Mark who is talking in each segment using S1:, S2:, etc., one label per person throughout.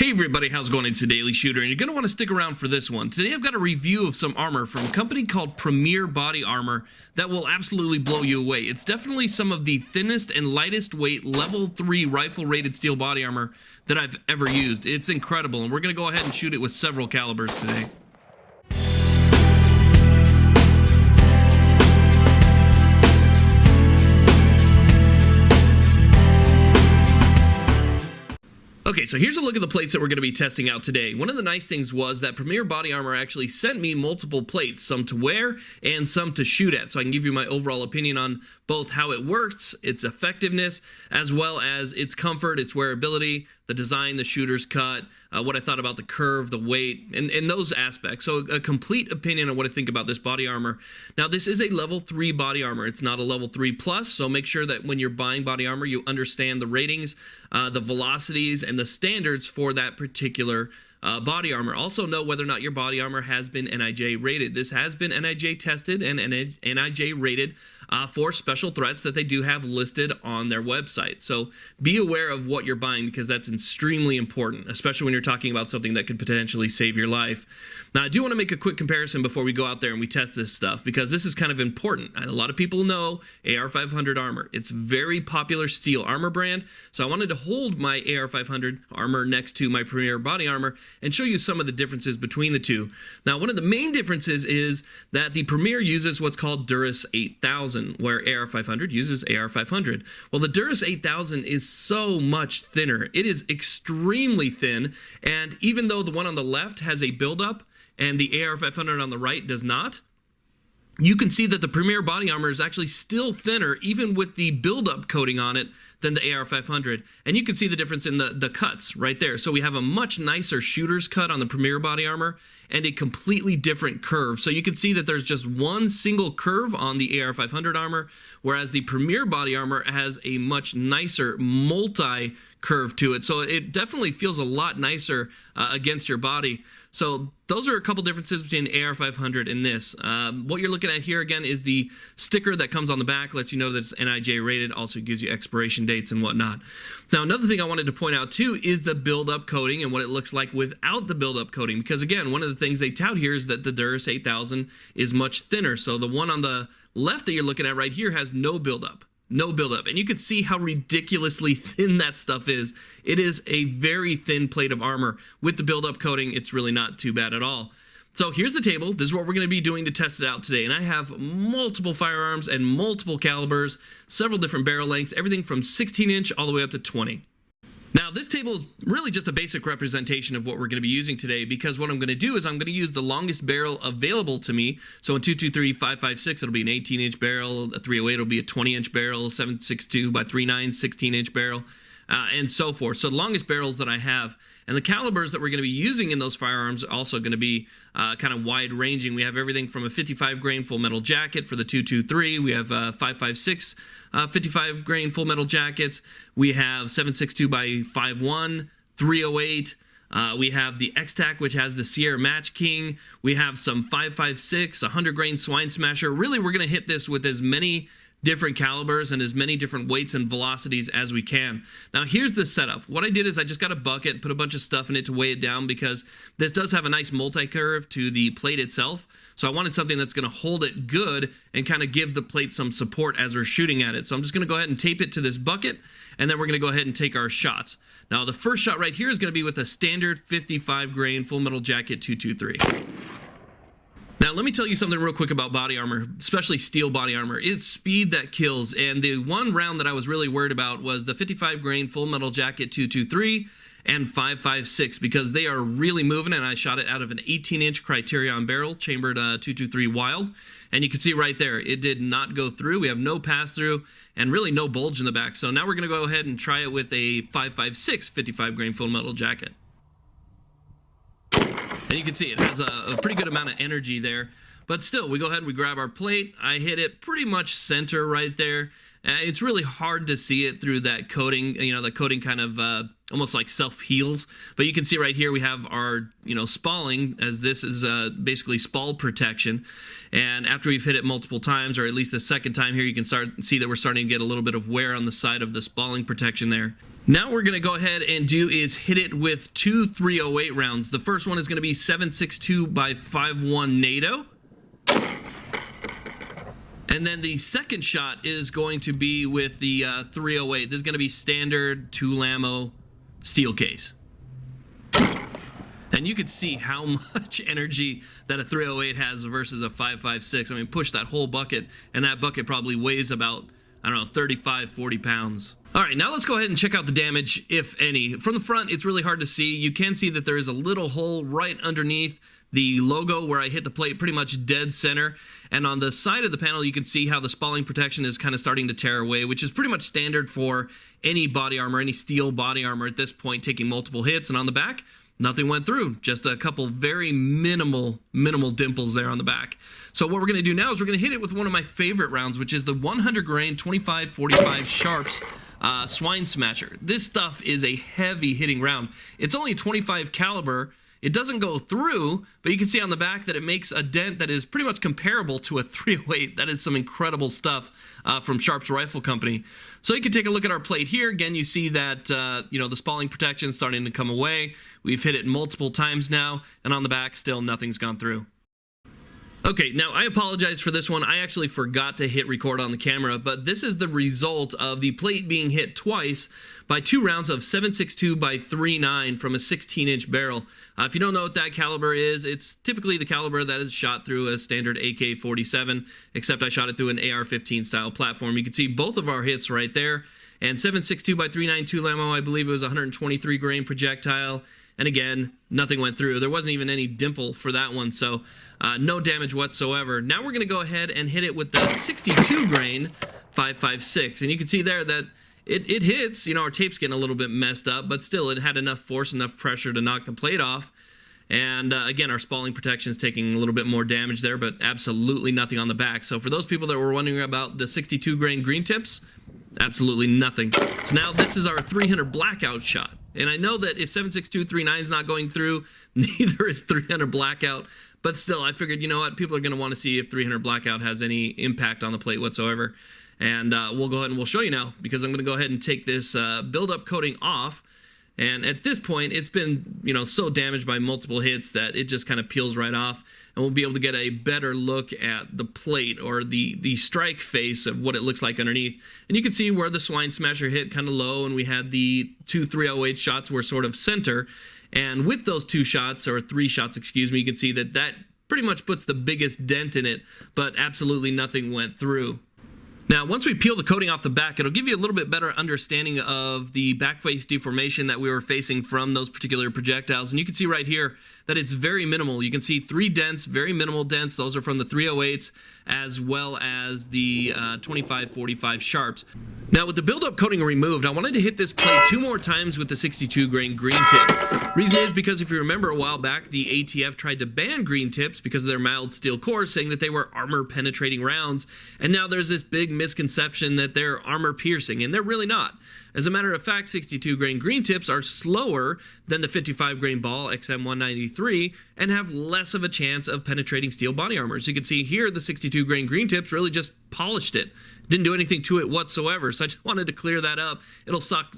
S1: Hey everybody, how's it going? It's a Daily Shooter, and you're going to want to stick around for this one. Today I've got a review of some armor from a company called Premier Body Armor that will absolutely blow you away. It's definitely some of the thinnest and lightest weight level 3 rifle rated steel body armor that I've ever used. It's incredible, and we're going to go ahead and shoot it with several calibers today. Okay, so here's a look at the plates that we're going to be testing out today. One of the nice things was that Premier Body Armor actually sent me multiple plates, some to wear and some to shoot at, so I can give you my overall opinion on both how it works, its effectiveness, as well as its comfort, its wearability, the design, the shooter's cut, what I thought about the curve, the weight, and those aspects. So a complete opinion on what I think about this body armor. Now, this is a level 3 body armor. It's not a level 3 plus, so make sure that when you're buying body armor, you understand the ratings, the velocities, and the standards for that particular body armor. Also know whether or not your body armor has been NIJ rated. This has been NIJ tested and NIJ rated for special threats that they do have listed on their website. So be aware of what you're buying, because that's extremely important, especially when you're talking about something that could potentially save your life. Now, I do want to make a quick comparison before we go out there and we test this stuff, because this is kind of important. A lot of people know AR500 armor. It's a very popular steel armor brand, so I wanted to hold my AR500 armor next to my Premier Body Armor and show you some of the differences between the two. Now, one of the main differences is that the Premier uses what's called Durus 8000, where AR500 uses AR500. Well, the Durus 8000 is so much thinner. It is extremely thin, and even though the one on the left has a buildup and the AR500 on the right does not, you can see that the Premier Body Armor is actually still thinner, even with the buildup coating on it, than the AR500. And you can see the difference in the cuts right there. So we have a much nicer shooter's cut on the Premier Body Armor and a completely different curve. So you can see that there's just one single curve on the AR500 armor, whereas the Premier Body Armor has a much nicer multi-curve to it. So it definitely feels a lot nicer against your body. So those are a couple differences between AR500 and this. What you're looking at here again is the sticker that comes on the back, lets you know that it's NIJ rated, also gives you expiration dates and whatnot. Now, another thing I wanted to point out too is the build-up coating and what it looks like without the build-up coating, because again, one of the things they tout here is that the Durus 8000 is much thinner. So the one on the left that you're looking at right here has no build-up. No buildup, and you can see how ridiculously thin that stuff is. It is a very thin plate of armor. With the buildup coating, it's really not too bad at all. So here's the table. This is what we're going to be doing to test it out today, and I have multiple firearms and multiple calibers, several different barrel lengths, everything from 16-inch all the way up to 20. Now, this table is really just a basic representation of what we're going to be using today, because what I'm going to do is I'm going to use the longest barrel available to me. So in 223 556, it'll be an 18-inch barrel. A 308 will be a 20-inch barrel. 762 by 39, 16-inch barrel, and so forth. So the longest barrels that I have. And the calibers that we're going to be using in those firearms are also going to be kind of wide-ranging. We have everything from a 55-grain full metal jacket for the 223. We have 556 55-grain full metal jackets. We have 762 by 51, 308. We have the X-Tac, which has the Sierra Matchking. We have some 556, 100-grain Swine Smasher. Really, we're going to hit this with as many different calibers and as many different weights and velocities as we can. Now, here's the setup. What I did is I just got a bucket, put a bunch of stuff in it to weigh it down, because this does have a nice multi-curve to the plate itself. So I wanted something that's going to hold it good and kind of give the plate some support as we're shooting at it. So I'm just going to go ahead and tape it to this bucket, and then we're going to go ahead and take our shots. Now, the first shot right here is going to be with a standard 55-grain full metal jacket 223. Now, let me tell you something real quick about body armor, especially steel body armor. It's speed that kills, and the one round that I was really worried about was the 55-grain full metal jacket 223 and 556, because they are really moving, and I shot it out of an 18-inch Criterion barrel, chambered 223 Wild, and you can see right there, it did not go through. We have no pass-through and really no bulge in the back. So now we're going to go ahead and try it with a 556 55-grain full metal jacket. And you can see it has a pretty good amount of energy there. But still, we go ahead and we grab our plate. I hit it pretty much center right there. It's really hard to see it through that coating. You know, the coating kind of almost like self-heals. But you can see right here we have our, spalling, as this is basically spall protection. And after we've hit it multiple times, or at least the second time here, you can see that we're starting to get a little bit of wear on the side of the spalling protection there. Now we're going to go ahead and do is hit it with two 308 rounds. The first one is going to be 7.62 by 5.1 NATO. And then the second shot is going to be with the 308. This is going to be standard 2 ammo steel case. And you can see how much energy that a 308 has versus a 5.56. I mean, push that whole bucket, and that bucket probably weighs about, I don't know, 35, 40 pounds. All right, now let's go ahead and check out the damage, if any. From the front, it's really hard to see. You can see that there is a little hole right underneath the logo where I hit the plate, pretty much dead center. And on the side of the panel, you can see how the spalling protection is kind of starting to tear away, which is pretty much standard for any body armor, any steel body armor at this point, taking multiple hits. And on the back, nothing went through, just a couple very minimal dimples there on the back. So what we're going to do now is we're going to hit it with one of my favorite rounds, which is the 100 grain 25-45 Sharps Swine Smasher. This stuff is a heavy hitting round. It's only 25 caliber. It doesn't go through, but you can see on the back that it makes a dent that is pretty much comparable to a 308. That is some incredible stuff from Sharps Rifle Company. So you can take a look at our plate here. Again, you see that you know, the spalling protection is starting to come away. We've hit it multiple times now, and on the back, still nothing's gone through. Okay, now I apologize for this one. I actually forgot to hit record on the camera, but this is the result of the plate being hit twice by 2 rounds of 7.62 by 3.9 from a 16-inch barrel. If you don't know what that caliber is, it's typically the caliber that is shot through a standard AK-47, except I shot it through an AR-15 style platform. You can see both of our hits right there. And 7.62 by 3.9 2 ammo, I believe it was a 123 grain projectile. And again, nothing went through. There wasn't even any dimple for that one, so no damage whatsoever. Now we're going to go ahead and hit it with the 62 grain 5.56. And you can see there that it hits. You know, our tape's getting a little bit messed up, but still it had enough force, enough pressure to knock the plate off. And again, our spalling protection is taking a little bit more damage there, but absolutely nothing on the back. So for those people that were wondering about the 62 grain green tips, absolutely nothing. So now this is our 300 blackout shot. And I know that if 7.62 3.9 is not going through, neither is 300 blackout. But still, I figured, you know what, people are going to want to see if 300 blackout has any impact on the plate whatsoever. And we'll go ahead and we'll show you now, because I'm going to go ahead and take this build-up coating off. And at this point, it's been, you know, so damaged by multiple hits that it just kind of peels right off. And we'll be able to get a better look at the plate, or the strike face of what it looks like underneath. And you can see where the Swine Smasher hit kind of low, and we had the 2 308 shots were sort of center. And with those 2 shots, or 3 shots, excuse me, you can see that that pretty much puts the biggest dent in it, but absolutely nothing went through. Now, once we peel the coating off the back, it'll give you a little bit better understanding of the back face deformation that we were facing from those particular projectiles. And you can see right here that it's very minimal. You can see 3 dents, very minimal dents. Those are from the 308s, as well as the 25-45 Sharps. Now, with the build-up coating removed, I wanted to hit this plate 2 more times with the 62 grain green tip. Reason is because if you remember a while back, the ATF tried to ban green tips because of their mild steel core, saying that they were armor-penetrating rounds. And now there's this big misconception that they're armor-piercing, and they're really not. As a matter of fact, 62 grain green tips are slower than the 55 grain ball XM193 and have less of a chance of penetrating steel body armor. So you can see here the 62 grain green tips really just polished it. Didn't do anything to it whatsoever. So I just wanted to clear that up. It'll stop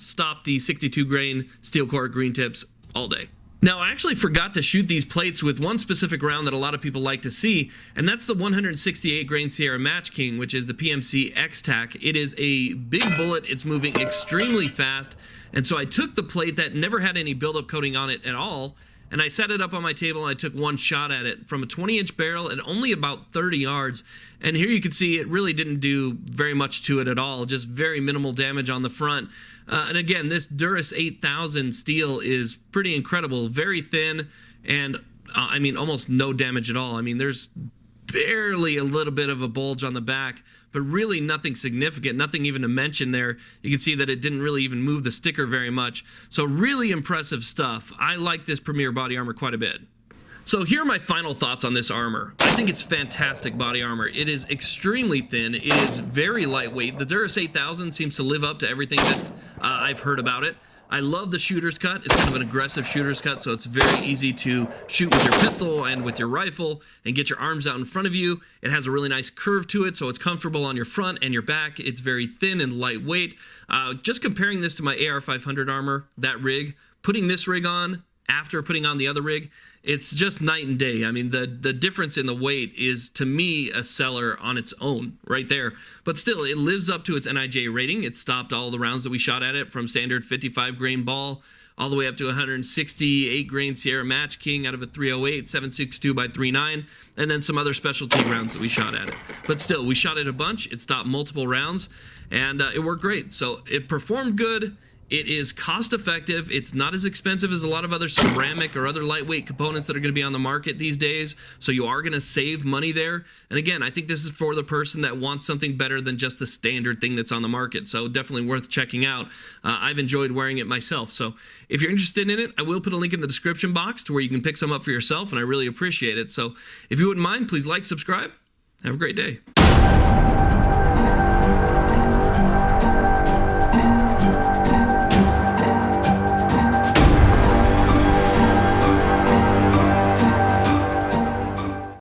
S1: the 62 grain steel core green tips all day. Now, I actually forgot to shoot these plates with one specific round that a lot of people like to see, and that's the 168 grain Sierra Matchking, which is the PMC X-Tac. It is a big bullet. It's moving extremely fast, and so I took the plate that never had any buildup coating on it at all, and I set it up on my table, and I took one shot at it from a 20-inch barrel at only about 30 yards. And here you can see it really didn't do very much to it at all, just very minimal damage on the front. And again, this Durus 8000 steel is pretty incredible, very thin, and I mean, almost no damage at all. I mean, there's barely a little bit of a bulge on the back, but really nothing significant, nothing even to mention there. You can see that it didn't really even move the sticker very much. So really impressive stuff. I like this Premier body armor quite a bit. So here are my final thoughts on this armor. I think it's fantastic body armor. It is extremely thin. It is very lightweight. The Durus 8000 seems to live up to everything that I've heard about it. I love the shooter's cut. It's kind of an aggressive shooter's cut, so it's very easy to shoot with your pistol and with your rifle and get your arms out in front of you. It has a really nice curve to it, so it's comfortable on your front and your back. It's very thin and lightweight. Just comparing this to my AR500 armor, that rig, putting this rig on after putting on the other rig, it's just night and day. I mean, the difference in the weight is, to me, a seller on its own right there. But still, it lives up to its NIJ rating. It stopped all the rounds that we shot at it, from standard 55 grain ball all the way up to 168 grain Sierra Matchking out of a 308 7.62 by 3.9, and then some other specialty rounds that we shot at it. But still, we shot it a bunch. It stopped multiple rounds, and it worked great. So it performed good. It is cost effective. It's not as expensive as a lot of other ceramic or other lightweight components that are going to be on the market these days. So you are going to save money there. And again, I think this is for the person that wants something better than just the standard thing that's on the market. So definitely worth checking out. I've enjoyed wearing it myself. So if you're interested in it, I will put a link in the description box to where you can pick some up for yourself, and I really appreciate it. So if you wouldn't mind, please like, subscribe. Have a great day.